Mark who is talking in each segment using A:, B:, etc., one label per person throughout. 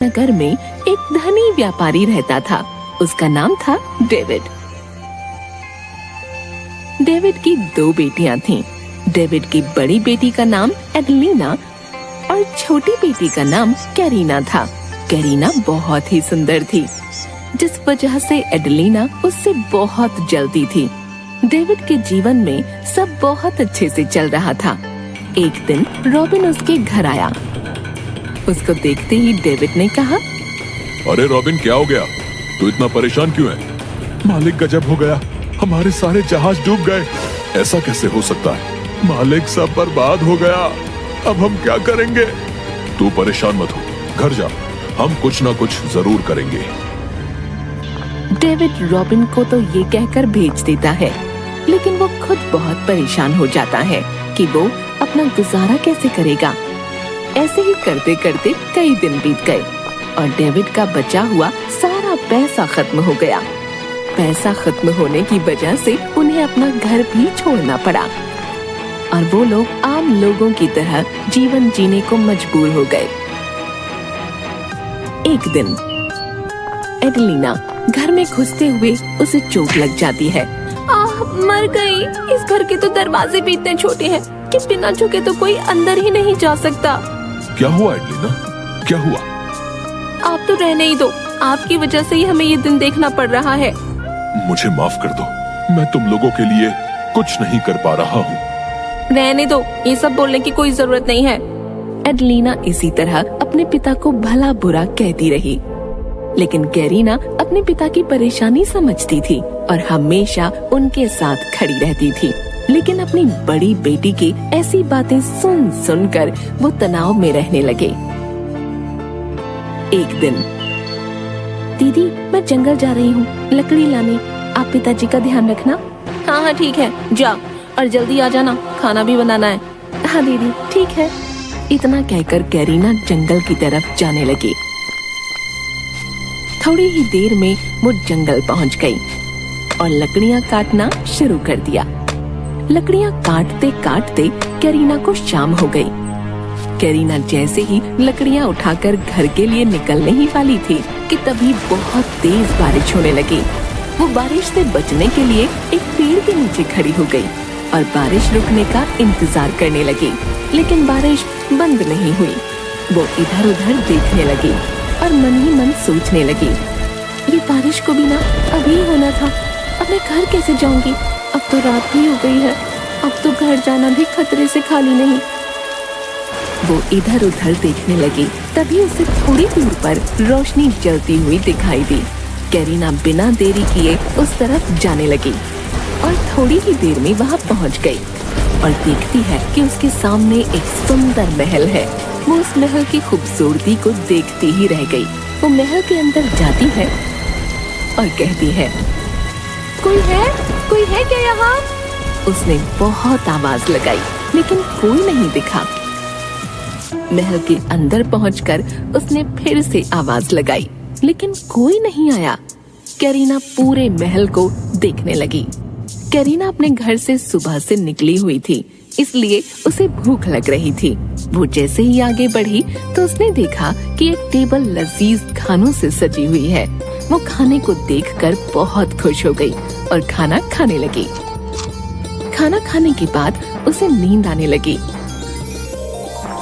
A: नगर में एक धनी व्यापारी रहता था। उसका नाम था डेविड। डेविड की दो बेटियां थीं। डेविड की बड़ी बेटी का नाम एडलिना और छोटी बेटी का नाम कैरीना था। कैरीना बहुत ही सुंदर थी, जिस वजह से एडलिना उससे बहुत जलती थी। डेविड के जीवन में सब बहुत अच्छे से चल रहा था। एक दिन रॉबिन उसके घर आया। उसको देखते ही डेविड ने कहा,
B: अरे रॉबिन, क्या हो गया? तू इतना परेशान क्यों है? मालिक, गजब हो गया, हमारे सारे जहाज डूब गए। ऐसा कैसे हो सकता है? मालिक, सब बर्बाद हो गया। अब हम क्या करेंगे? तू परेशान मत हो, घर जा, हम कुछ ना कुछ जरूर करेंगे।
A: डेविड रॉबिन को तो ये कहकर भेज देता है, लेकिन वो खुद बहुत परेशान हो जाता है कि वो अपना गुजारा कैसे करेगा। ऐसे ही करते करते कई दिन बीत गए और डेविड का बचा हुआ सारा पैसा खत्म हो गया। पैसा खत्म होने की वजह से उन्हें अपना घर भी छोड़ना पड़ा और वो लोग आम लोगों की तरह जीवन जीने को मजबूर हो गए। एक दिन एडलिना घर में घुसते हुए उसे चोट लग जाती है। मर गई। इस घर के तो दरवाजे भी इतने छोटे हैं कि बिना झुके तो कोई अंदर ही नहीं जा सकता।
B: क्या हुआ एडलिना? क्या हुआ?
A: आप तो रहने ही दो, आपकी वजह से ही हमें ये दिन देखना पड़ रहा है।
B: मुझे माफ कर दो, मैं तुम लोगों के लिए कुछ नहीं कर पा रहा हूँ।
A: रहने दो, ये सब बोलने की कोई जरूरत नहीं है। एडलिना इसी तरह अपने पिता को भला बुरा कहती रही, लेकिन कैरीना अपने पिता की परेशानी समझती थी और हमेशा उनके साथ खड़ी रहती थी। लेकिन अपनी बड़ी बेटी की ऐसी बातें सुन सुनकर वो तनाव में रहने लगे। एक दिन, दीदी, मैं जंगल जा रही हूँ लकड़ी लाने, आप पिताजी का ध्यान रखना। हाँ हाँ ठीक है, जा और जल्दी आ जाना, खाना भी बनाना है। हाँ दीदी, ठीक है। इतना कहकर कैरीना जंगल की तरफ जाने लगी। थोड़ी ही देर में वो जंगल पहुँच गई और लकड़ियाँ काटना शुरू कर दिया। लकड़ियाँ काटते काटते कैरीना को शाम हो गई। कैरीना जैसे ही लकड़ियाँ उठाकर घर के लिए निकलने ही वाली थी कि तभी बहुत तेज बारिश होने लगी। वो बारिश से बचने के लिए एक पेड़ के नीचे खड़ी हो गई और बारिश रुकने का इंतजार करने लगी, लेकिन बारिश बंद नहीं हुई। वो इधर उधर देखने लगी और मन ही मन सोचने लगी, ये बारिश को भी ना अभी होना था। अब मैं घर कैसे जाऊंगी? अब तो रात भी हो गई है, अब तो घर जाना भी खतरे से खाली नहीं। वो इधर उधर देखने लगी, तभी उसे थोड़ी दूर पर रोशनी जलती हुई दिखाई दी। कैरीना बिना देरी किए उस तरफ जाने लगी और थोड़ी ही देर में वहाँ पहुँच गई और देखती है कि उसके सामने एक सुंदर महल है। वो उस महल की खूबसूरती को देखती ही रह गई। वो महल के अंदर जाती है और कहती है, कोई है क्या यहाँ? उसने बहुत आवाज लगाई, लेकिन कोई नहीं दिखा। महल के अंदर पहुंचकर उसने फिर से आवाज लगाई, लेकिन कोई नहीं आया। कैरीना पूरे महल को देखने लगी। कैरीना अपने घर से सुबह से निकली हुई थी, इसलिए उसे भूख लग रही थी। वो जैसे ही आगे बढ़ी तो उसने देखा कि एक टेबल लजीज खानों से सजी हुई है। वो खाने को देखकर बहुत खुश हो गई और खाना खाने लगी। खाना खाने के बाद उसे नींद आने लगी।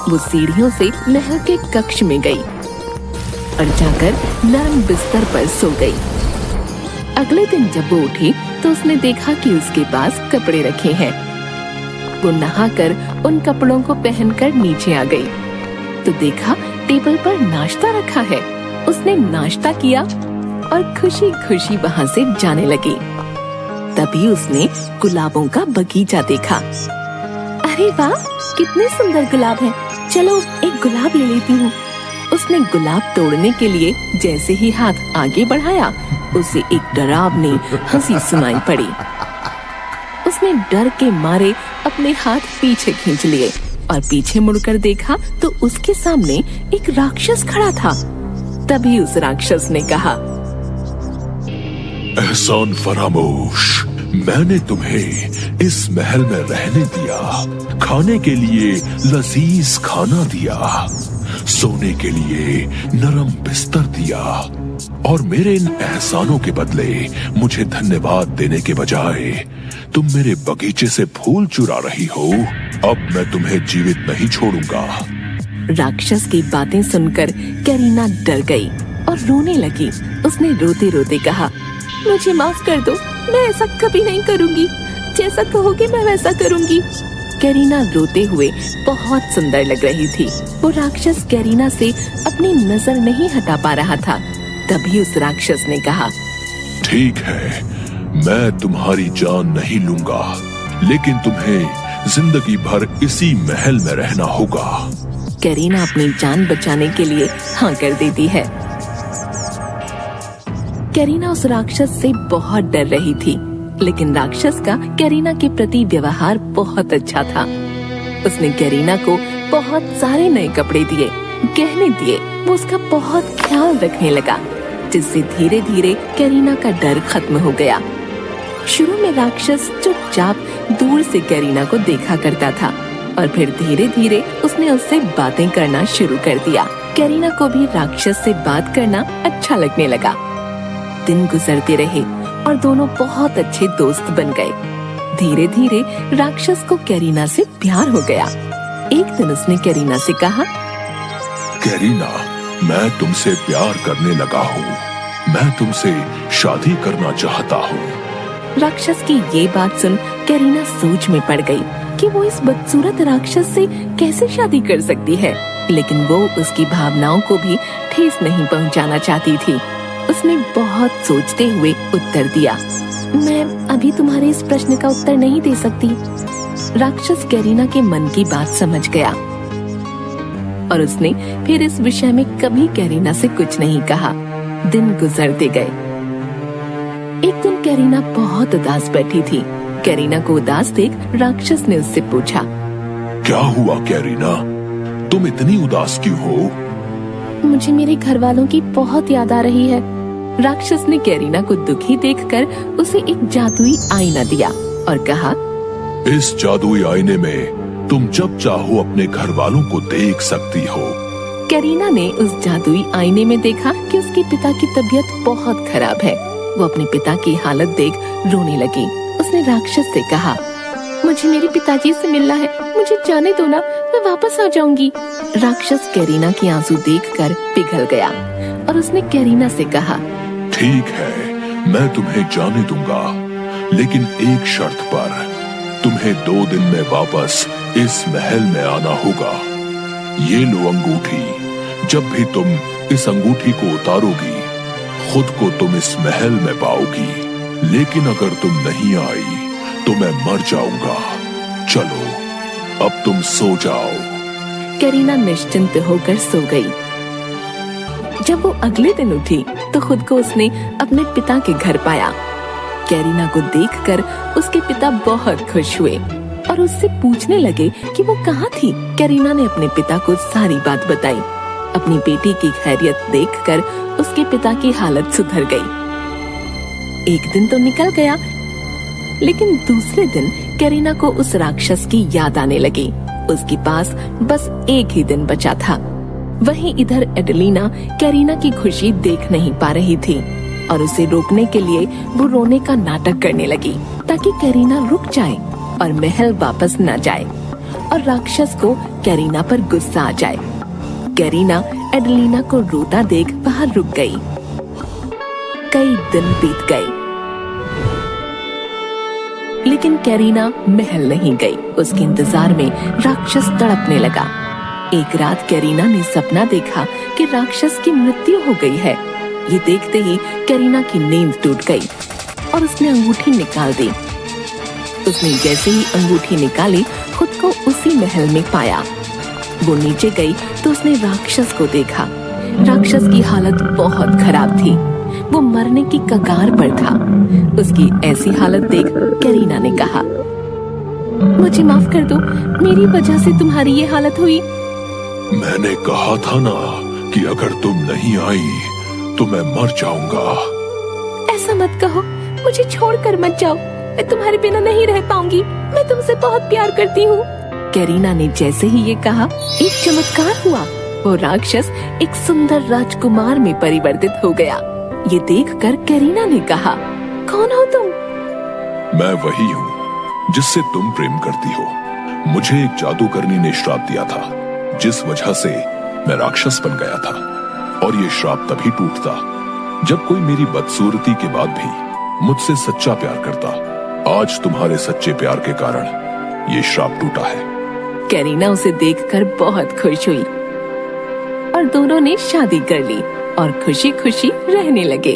A: वो सीढ़ियों से महल के कक्ष में गई और जाकर नरम बिस्तर पर सो गई। अगले दिन जब वो उठी तो उसने देखा कि उसके पास कपड़े रखे हैं। वो नहाकर उन कपड़ों को पहनकर नीचे आ गई तो देखा टेबल पर नाश्ता रखा है। उसने नाश्ता किया और खुशी खुशी वहाँ से जाने लगी। तभी उसने गुलाबों का बगीचा देखा। अरे वाह, कितने सुंदर गुलाब हैं। चलो एक गुलाब ले लेती हूँ। उसने गुलाब तोड़ने के लिए जैसे ही हाथ आगे बढ़ाया, उसे एक डरावनी हंसी सुनाई पड़ी। उसने डर के मारे अपने हाथ पीछे खींच लिए और पीछे मुड़कर देखा तो उसके सामने एक राक्षस खड़ा था। तभी उस राक्षस ने कहा,
B: एहसान फरामोश, मैंने तुम्हें इस महल में रहने दिया, खाने के लिए लजीज खाना दिया, सोने के लिए नरम बिस्तर दिया और मेरे इन एहसानों के बदले मुझे धन्यवाद देने के बजाय तुम मेरे बगीचे से फूल चुरा रही हो। अब मैं तुम्हें जीवित नहीं छोड़ूंगा।
A: राक्षस की बातें सुनकर करीना डर गई और रोने लगी। उसने रोते रोते कहा, मुझे माफ कर दो, मैं ऐसा कभी नहीं करूंगी। जैसा कहोगे मैं वैसा करूंगी। करीना रोते हुए बहुत सुंदर लग रही थी। वो राक्षस करीना से अपनी नजर नहीं हटा पा रहा था। तभी उस राक्षस ने कहा,
B: ठीक है, मैं तुम्हारी जान नहीं लूंगा, लेकिन तुम्हें जिंदगी भर इसी महल में रहना होगा।
A: करीना अपनी जान बचाने के लिए हाँ कर देती है। करीना उस राक्षस से बहुत डर रही थी, लेकिन राक्षस का करीना के प्रति व्यवहार बहुत अच्छा था। उसने करीना को बहुत सारे नए कपड़े दिए, गहने दिए। वो उसका बहुत ख्याल रखने लगा, जिससे धीरे धीरे करीना का डर खत्म हो गया। शुरू में राक्षस चुपचाप दूर से करीना को देखा करता था और फिर धीरे धीरे उसने उससे बातें करना शुरू कर दिया। करीना को भी राक्षस से बात करना अच्छा लगने लगा। दिन गुजरते रहे और दोनों बहुत अच्छे दोस्त बन गए। धीरे धीरे राक्षस को करीना से प्यार हो गया। एक दिन उसने करीना से कहा,
B: करीना, मैं तुमसे प्यार करने लगा हूँ। मैं तुमसे शादी करना चाहता हूँ।
A: राक्षस की ये बात सुन करीना सोच में पड़ गई कि वो इस बदसूरत राक्षस से कैसे शादी कर सकती है, लेकिन वो उसकी भावनाओं को भी ठेस नहीं पहुंचाना चाहती थी। उसने बहुत सोचते हुए उत्तर दिया, मैं अभी तुम्हारे इस प्रश्न का उत्तर नहीं दे सकती। राक्षस करीना के मन की बात समझ गया और उसने फिर इस विषय में कभी करीना से कुछ नहीं कहा। दिन गुजरते गए। एक दिन करीना बहुत उदास बैठी थी। करीना को उदास देख राक्षस ने उससे पूछा,
B: क्या हुआ करीना, तुम इतनी उदास क्यों हो?
A: मुझे मेरे घर वालों की बहुत याद आ रही है। राक्षस ने करीना को दुखी देखकर उसे एक जादुई आईना दिया और कहा,
B: इस जादुई आईने में तुम जब चाहो अपने घर वालों को देख सकती हो।
A: करीना ने उस जादुई आईने में देखा कि उसके पिता की तबीयत बहुत खराब है। वो अपने पिता की हालत देख रोने लगी। उसने राक्षस से कहा, मुझे मेरे पिताजी से मिलना है, मुझे जाने दो ना, मैं वापस आ जाऊंगी। राक्षस करीना की आंसू देखकर पिघल गया और उसने करीना से कहा,
B: ठीक है, मैं तुम्हें जाने दूंगा, लेकिन एक शर्त पर। तुम्हें 2 दिन में वापस इस महल में आना होगा। ये लो अंगूठी। जब भी तुम इस अंगूठी को उतारोगी, खुद को तुम इस महल में पाओगी, लेकिन अगर तुम नहीं आई तो मैं मर जाऊंगा। चलो, अब तुम सो जाओ।
A: करीना निश्चिंत होकर सो गई। जब वो अगले दिन उठी तो खुद को उसने अपने पिता के घर पाया। करीना को देखकर उसके पिता बहुत खुश हुए और उससे पूछने लगे कि वो कहाँ थी। करीना ने अपने पिता को सारी बात बताई। अपनी बेटी की खैरियत देखकर उसके पिता की हालत सुधर गई। एक दिन तो निकल गया, लेकिन दूसरे दिन करीना को उस राक्षस की याद आने लगी। उसके पास बस एक ही दिन बचा था। वहीं इधर एडेलिना करीना की खुशी देख नहीं पा रही थी और उसे रोकने के लिए वो रोने का नाटक करने लगी ताकि करीना रुक जाए और महल वापस न जाए और राक्षस को करीना पर गुस्सा आ जाए। करीना एडेलिना को रोता देख बाहर रुक गई। कई दिन बीत गए, लेकिन करीना महल नहीं गई। उसके इंतजार में राक्षस तड़पने लगा। एक रात करीना ने सपना देखा कि राक्षस की मृत्यु हो गई है। ये देखते ही करीना की नींद टूट गई और उसने अंगूठी निकाल दी। उसने जैसे ही अंगूठी निकाली, खुद को उसी महल में पाया। वो नीचे गई तो उसने राक्षस को देखा। राक्षस की हालत बहुत खराब थी। वो मरने की कगार पर था। उसकी ऐसी हालत देख करीना ने कहा, मुझे माफ कर दो, मेरी वजह से तुम्हारी ये हालत हुई।
B: मैंने कहा था ना कि अगर तुम नहीं आई तो मैं मर जाऊंगा।
A: ऐसा मत कहो, मुझे छोड़कर मत जाओ। मैं तुम्हारे बिना नहीं रह पाऊंगी। मैं तुमसे बहुत प्यार करती हूँ। करीना ने जैसे ही ये कहा, एक चमत्कार हुआ। वो राक्षस एक सुंदर राजकुमार में परिवर्तित हो गया। ये देखकर कैरीना ने कहा, कौन हो तुम?
B: मैं वही हूँ जिससे तुम प्रेम करती हो। मुझे एक जादूगरनी ने श्राप दिया था, जिस वजह से मैं राक्षस बन गया था। और ये श्राप तभी टूटता जब कोई मेरी बदसूरती के बाद भी मुझसे सच्चा प्यार करता। आज तुम्हारे सच्चे प्यार के कारण ये श्राप टूटा है।
A: कैरीना उसे देखकर बहुत खुश हुई और दोनों ने शादी कर ली और खुशी खुशी रहने लगे।